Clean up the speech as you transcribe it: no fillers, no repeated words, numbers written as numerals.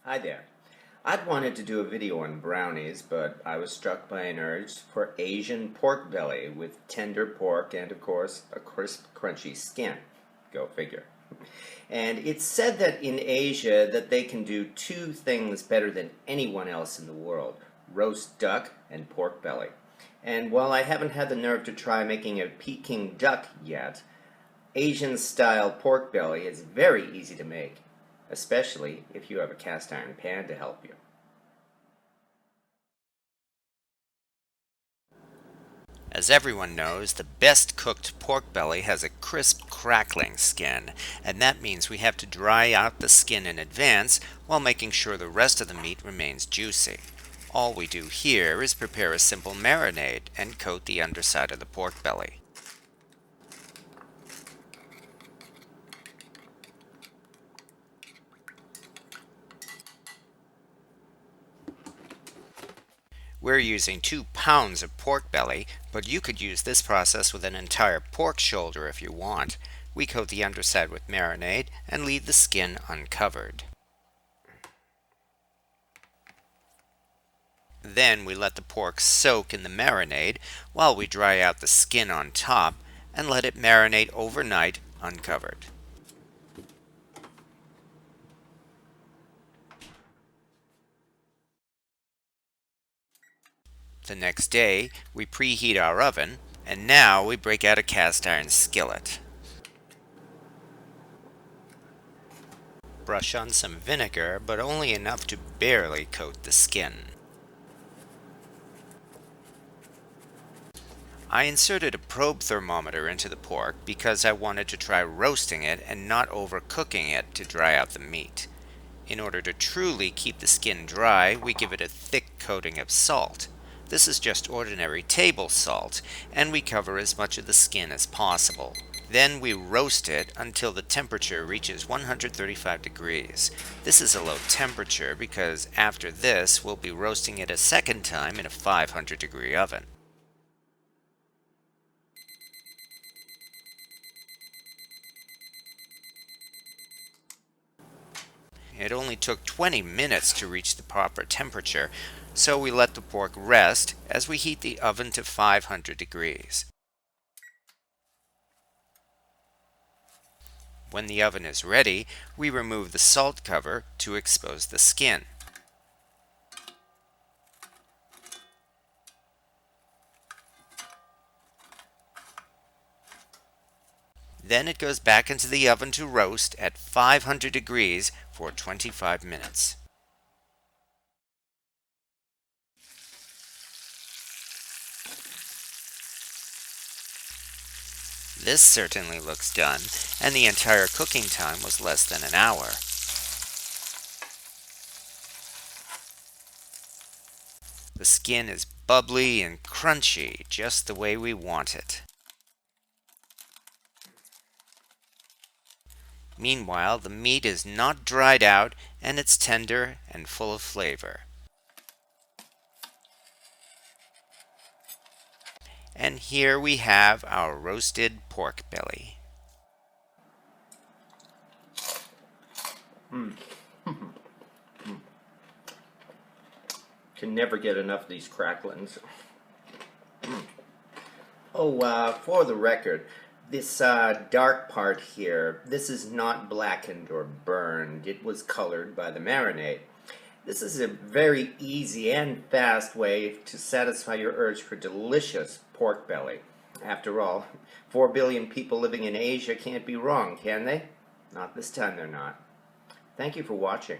Hi there. I'd wanted to do a video on brownies, but I was struck by an urge for Asian pork belly with tender pork and, of course, a crisp, crunchy skin. Go figure. And it's said that in Asia that they can do two things better than anyone else in the world: roast duck and pork belly. And while I haven't had the nerve to try making a Peking duck yet, Asian-style pork belly is very easy to make, especially if you have a cast iron pan to help you. As everyone knows, the best cooked pork belly has a crisp, crackling skin, and that means we have to dry out the skin in advance while making sure the rest of the meat remains juicy. All we do here is prepare a simple marinade and coat the underside of the pork belly. We're using 2 pounds of pork belly, but you could use this process with an entire pork shoulder if you want. We coat the underside with marinade and leave the skin uncovered. Then we let the pork soak in the marinade while we dry out the skin on top and let it marinate overnight uncovered. The next day, we preheat our oven, and now we break out a cast iron skillet. Brush on some vinegar, but only enough to barely coat the skin. I inserted a probe thermometer into the pork because I wanted to try roasting it and not overcooking it to dry out the meat. In order to truly keep the skin dry, we give it a thick coating of salt. This is just ordinary table salt, and we cover as much of the skin as possible. Then we roast it until the temperature reaches 135 degrees. This is a low temperature because after this we'll be roasting it a second time in a 500-degree oven. It only took 20 minutes to reach the proper temperature, so we let the pork rest as we heat the oven to 500 degrees. When the oven is ready, we remove the salt cover to expose the skin. Then it goes back into the oven to roast at 500 degrees for 25 minutes. This certainly looks done, and the entire cooking time was less than an hour. The skin is bubbly and crunchy, just the way we want it. Meanwhile, the meat is not dried out and it's tender and full of flavor. And here we have our roasted pork belly. Can never get enough of these cracklings. Oh, for the record, this dark part here, this is not blackened or burned. It was colored by the marinade. This is a very easy and fast way to satisfy your urge for delicious pork belly. After all, 4 billion people living in Asia can't be wrong, can they? Not this time they're not. Thank you for watching.